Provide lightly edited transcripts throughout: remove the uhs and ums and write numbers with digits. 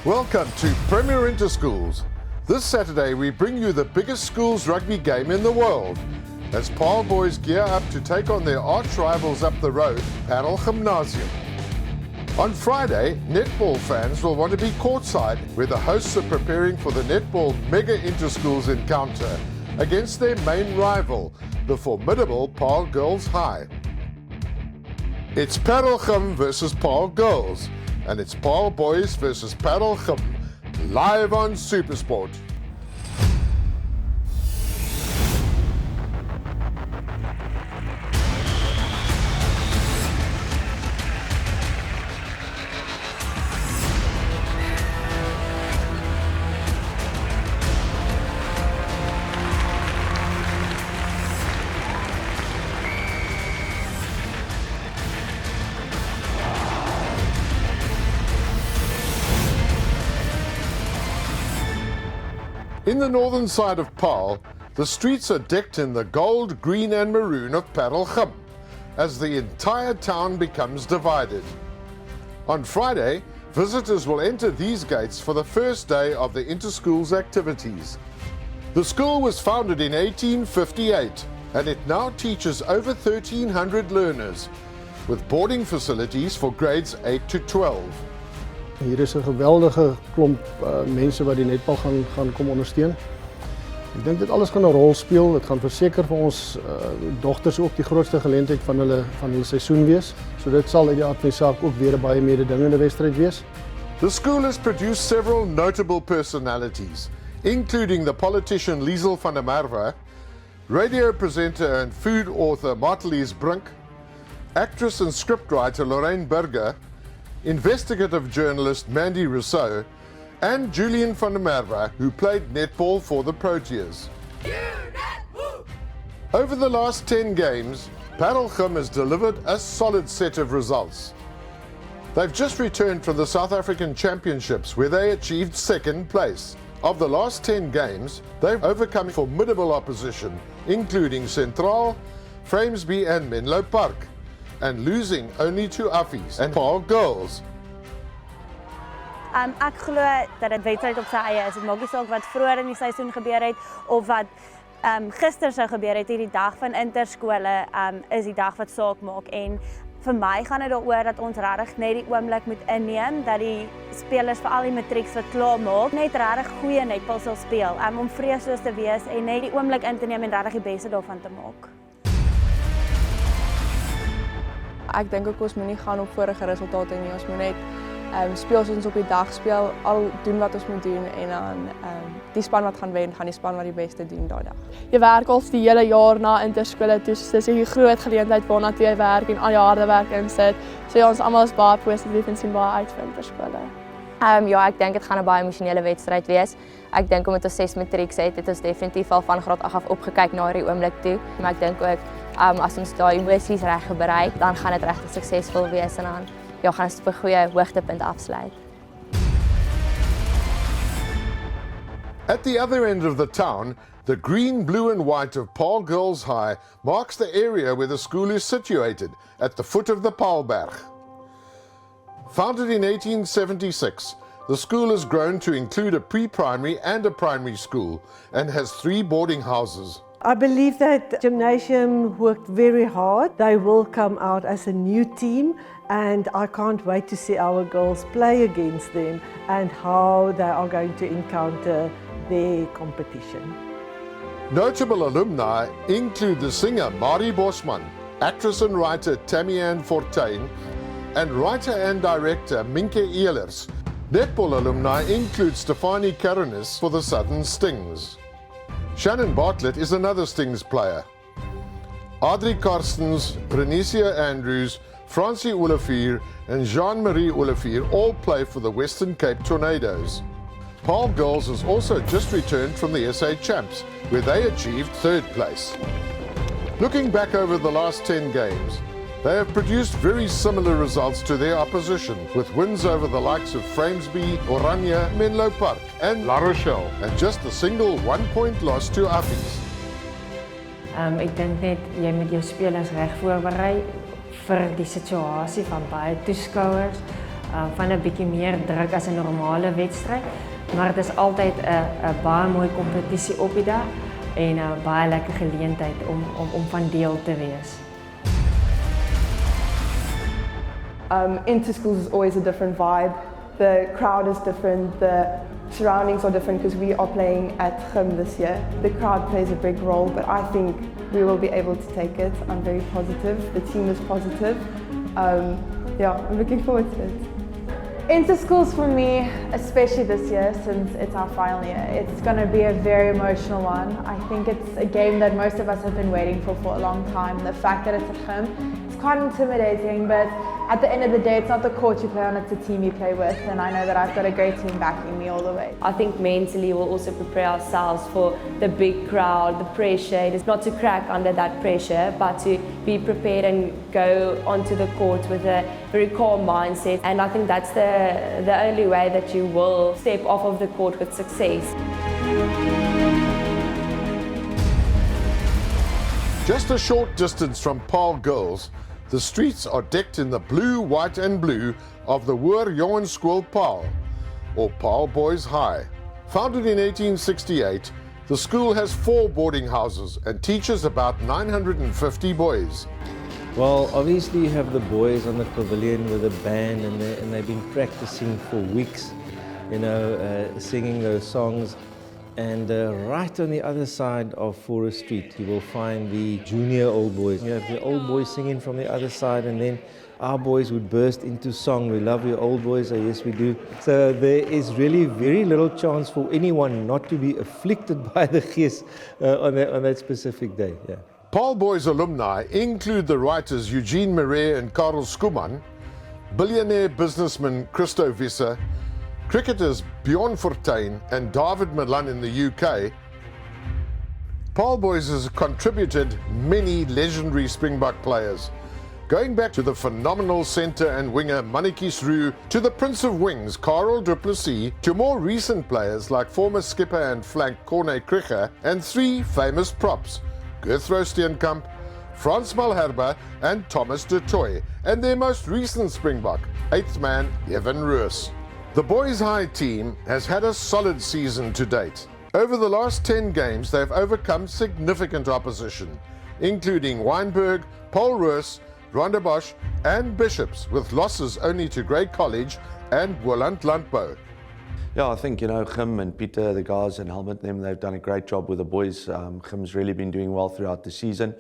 Welcome to Premier Interschools. This Saturday we bring you the biggest schools rugby game in the world as Paarl Boys gear up to take on their arch rivals up the road, Paarl Gymnasium. On Friday, netball fans will want to be courtside where the hosts are preparing for the netball mega interschools encounter against their main rival, the formidable Paarl Girls High. It's Paarl Gym versus Paarl Girls, and it's Paarl Boys versus Paarl Gym, live on Supersport. In the northern side of Paarl, the streets are decked in the gold, green and maroon of Paarl Gym, as the entire town becomes divided. On Friday, visitors will enter these gates for the first day of the Interschools activities. The school was founded in 1858 and it now teaches over 1,300 learners, with boarding facilities for grades 8 to 12. Hier is 'n geweldige klomp mense wat die netbal gaan kom ondersteun. Ek dink dit alles gaan 'n rol speel. Dit gaan verseker vir ons dogters ook die grootste geleentheid van hulle seisoen wees. So dit sal uit die aard van die saak ook weer 'n baie mededingende wedstryd wees. The school has produced several notable personalities, including the politician Liesel van der Merwe, radio presenter and food author Martelies Brink, actress and scriptwriter Lorraine Burger, investigative journalist Mandy Rousseau, and Julian van der Merwe, who played netball for the Proteas. Over the last 10 games, Paarl Gym has delivered a solid set of results. They've just returned from the South African Championships where they achieved second place. Of the last 10 games, they've overcome formidable opposition, including Centraal, Framesby and Menlo Park, and losing only to Affies and Paarl Girls. Ek glo dat dit wedstryd op sy eie is. Dit maak nie saak wat vroeër in die seisoen gebeur het of wat gister sou gebeur het. Hierdie dag van interskole is die dag wat saak maak, en vir my gaan dit daaroor dat ons regtig net die oomblik moet inneem dat die spelers, veral die matrieks wat klaar maak, net regtig goeie netbal sal speel, om vreesloos te wees en net die oomblik in te neem en regtig die beste daarvan te maak. Ek dink ook ons moet nie gaan op vorige resultate nie, ons moet net speel soos ons op die dag speel, al doen wat ons moet doen en dan die span wat gaan wen, gaan die span wat die beste doen daai dag. Jy werk al die hele jaar na interskole toe, so dis 'n groot geleentheid waarna jy werk en al jou harde werk insit. So ja, ons almal is baie positief en sien baie uit vir interskole. Ja, ek dink dit gaan 'n baie emosionele wedstryd wees. Ek dink omdat ons 6 matrieks het ons definitief al van graad 8 af opgekyk na hierdie oomblik toe. Maar ek dink ook as ons daai emosies reg bereik, dan gaan dit regtig suksesvol wees en dan gaan ons op 'n goeie hoogtepunt afsluit. At the other end of the town, the green, blue and white of Paarl Girls High marks the area where the school is situated, at the foot of the Paarlberg. Founded in 1876, the school has grown to include a pre-primary and a primary school and has 3 boarding houses. I believe that Gymnasium worked very hard. They will come out as a new team, and I can't wait to see our girls play against them and how they are going to encounter their competition. Notable alumni include the singer Marie Bosman, actress and writer Tammy-Ann Fortuin, and writer and director Minke Ehlers. Netball alumni include Stefanie Karunis for the Southern Stings. Shannon Bartlett is another Stings player. Audrey Karstens, Bernicia Andrews, Francie Olivier and Jean-Marie Olivier all play for the Western Cape Tornadoes. Paarl Girls has also just returned from the SA Champs, where they achieved 3rd place. Looking back over the last 10 games, they have produced very similar results to their opposition, with wins over the likes of Framesby, Oranje, Menlo Park and La Rochelle, and just a single 1-point loss to Affies. Ek dink net jy moet jou spelers reg voorberei vir die situasie van baie toeskouers. van 'n bietjie meer druk as 'n normale wedstryd, maar dit is altyd 'n baie mooi kompetisie op die dag en 'n baie lekker geleentheid om van deel te wees. Interschools is always a different vibe. The crowd is different, the surroundings are different because we are playing at Gym this year. The crowd plays a big role, but I think we will be able to take it. I'm very positive. The team is positive. Yeah, I'm looking forward to it. Interschools for me, especially this year since it's our final year, it's going to be a very emotional one. I think it's a game that most of us have been waiting for a long time. The fact that it's at home, it's quite intimidating, but at the end of the day, it's not the court you play on, it's the team you play with, and I know that I've got a great team backing me all the way. I think mentally we'll also prepare ourselves for the big crowd, the pressure. It's not to crack under that pressure, but to be prepared and go onto the court with a very calm mindset. And I think that's the only way that you will step off of the court with success. Just a short distance from Paarl Girls, the streets are decked in the blue, white and blue of the Jongenskool Paarl, or Paarl Boys High. Founded in 1868, the school has 4 boarding houses and teaches about 950 boys. Well, obviously you have the boys on the pavilion with a band and they've been practicing for weeks, singing those songs. And right on the other side of Forest Street, you will find the junior old boys. You have the old boys singing from the other side, and then our boys would burst into song. We love your old boys, yes we do. So there is really very little chance for anyone not to be afflicted by the gees on that specific day. Yeah. Paarl Boys alumni include the writers Eugene Marais and Karel Skuman, billionaire businessman Christo Visser, cricketers Bjorn Fortuin and David Milan in the UK. Paarl Boys has contributed many legendary Springbok players, going back to the phenomenal centre and winger Mannetjies Roux, to the Prince of Wings Karel du Plessis, to more recent players like former skipper and flank Corné Krige, and 3 famous props, Guthro Steenkamp, Frans Malherbe and Thomas de Toy, and their most recent Springbok, 8th man Evan Roos. The Boys High team has had a solid season to date. Over the last 10 games, they've overcome significant opposition, including Wynberg, Paul Roos, Rondebosch and Bishops, with losses only to Grey College and Woland Landbou. Yeah, I think, Gym and Peter, the guys and Helmut, they've done a great job with the boys. Gym's really been doing well throughout the season,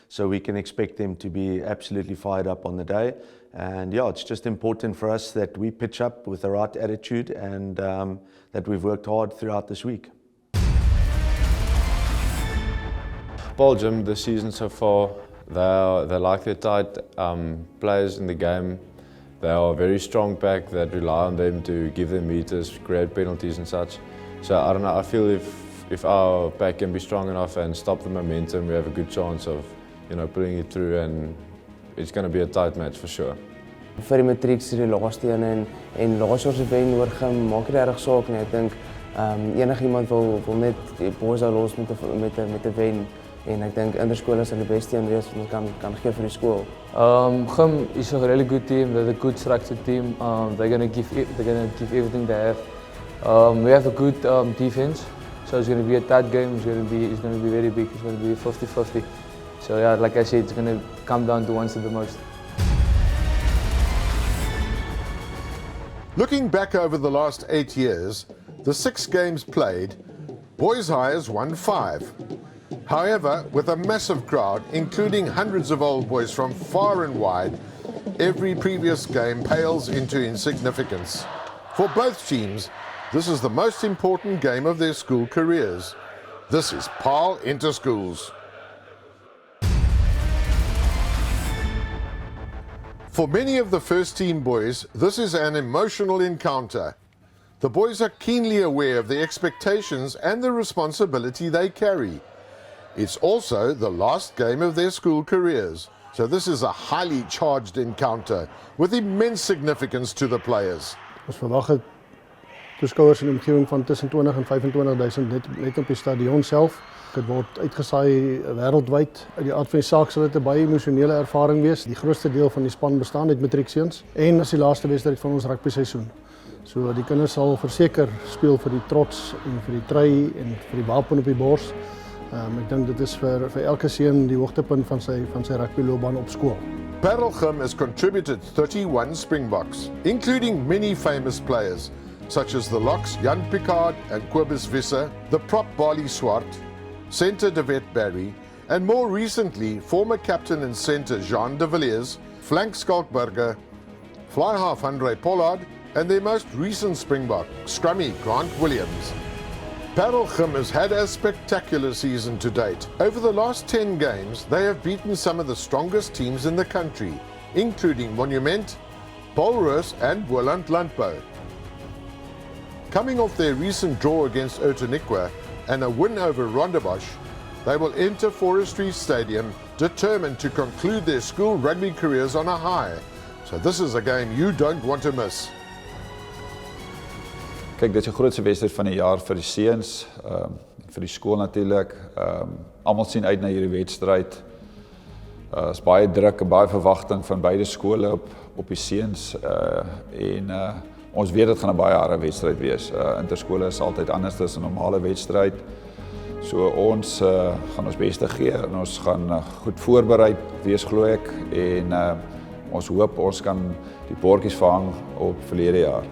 so we can expect them to be absolutely fired up on the day. And yeah, it's just important for us that we pitch up with the right attitude and that we've worked hard throughout this week. Paarl Gym this season so far, they like their tight players in the game. They are a very strong pack that rely on them to give them meters, create penalties and such. So I don't know, I feel if our pack can be strong enough and stop the momentum, we have a good chance of pulling it through, and it's going to be a tight match for sure. Vir die matriek is die laaste een en laas jaar se wen oor Gym maak nie regtig saak nie. Ek dink enigiemand wil net die boys daar los met 'n wen, en ek dink Interschools is die beste een wees wat ons kan gee vir die skool. Gym is a really good team. They're a good structured team. They're gonna give everything they have. We have a good defense, so it's gonna be a tight game. It's gonna be very big. It's gonna be 50-50. So yeah, like I said, it's gonna come down to one to the most. Looking back over the last 8 years, the 6 games played, Boys High has won 5. However, with a massive crowd, including hundreds of old boys from far and wide, every previous game pales into insignificance. For both teams, this is the most important game of their school careers. This is Paarl Interschools. For many of the first team boys, this is an emotional encounter. The boys are keenly aware of the expectations and the responsibility they carry. It's also the last game of their school careers, so this is a highly charged encounter with immense significance to the players. Ons verwag 'n toeskouers in die omgewing van tussen 20 en 25.000 net op die stadion self. Dit word uitgesaai wêreldwyd. Uit die aard van die saak sal dit 'n baie emosionele ervaring wees. Die grootste deel van die span bestaan uit matriekseuns en is die laaste wedstryd van ons rugby seisoen. So die kinders sal verseker speel vir die trots en vir die trui en vir die wapen op die bors. Ek dink dit is vir elke seun die hoogtepunt van sy rugbyloopbaan op skool. Paarl Gym has contributed 31 Springboks, including many famous players, such as the locks Jan Picard and Kobus Visser, the prop Barley Swart, centre Davet Barry, and more recently former captain and centre Jean de Villiers, flank Skalkberger, fly half Andre Pollard, and their most recent Springbok, scrummy Grant Williams. Paarl Gym has had a spectacular season to date. Over the last 10 games, they have beaten some of the strongest teams in the country, including Monument, Polrus and Boland Landbou. Coming off their recent draw against Outeniqua and a win over Rondebosch, they will enter Forestry Stadium determined to conclude their school rugby careers on a high. So this is a game you don't want to miss. Kyk, dit is die grootste wedstryd van die jaar vir die seuns, vir die skool natuurlik. Almal sien uit na hierdie wedstryd. Is baie druk en baie verwagting van beide skole op die seuns en ons weet dit gaan 'n baie harde wedstryd wees. Interskole is altyd anders as 'n normale wedstryd. So ons gaan ons beste gee en ons gaan goed voorbereid wees, glo ek, en ons hoop ons kan die bordjies vang op verlede jaar.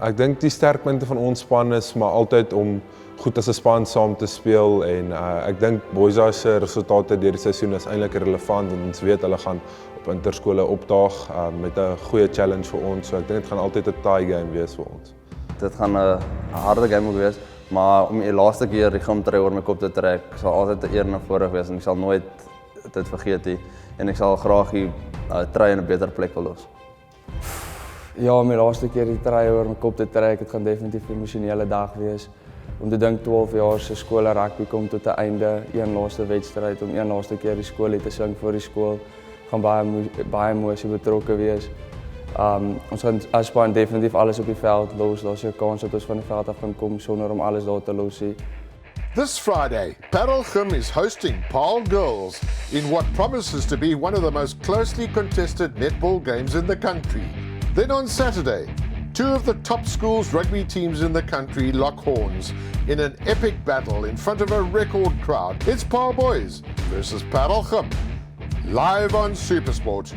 Ek dink die sterkpunte van ons span is maar altyd om goed as 'n span saam te speel en ek dink Boys High se resultate deur die seisoen is eintlik relevant en ons weet hulle gaan op interskole opdaag met 'n goeie challenge vir ons. So ek dink dit gaan altyd 'n tie game wees vir ons. Dit gaan 'n harde game ook wees, maar om die laaste keer die gymtrui oor my kop te trek, sal altyd 'n eer na vore wees en ek sal nooit dit vergeet nie en ek sal graag die trui in 'n beter plek wil los. Ja, om die laaste keer die trui oor my kop te trek, dit gaan definitief 'n emosionele dag wees. Om te dink 12 jaar se skool rugby kom tot 'n einde, een laaste wedstryd, om een laaste keer die skool te sing vir die skool, gaan baie emosie betrokke wees. Ons gaan as span definitief alles op die veld los, daar's 'n kans dat ons van die veld af gaan kom sonder om alles daar te los nie. This Friday, Paarl Gym is hosting Paarl Girls in what promises to be one of the most closely contested netball games in the country. Then on Saturday, two of the top schools rugby teams in the country lock horns in an epic battle in front of a record crowd. It's Paarl Boys versus Paarl Gym, live on SuperSport.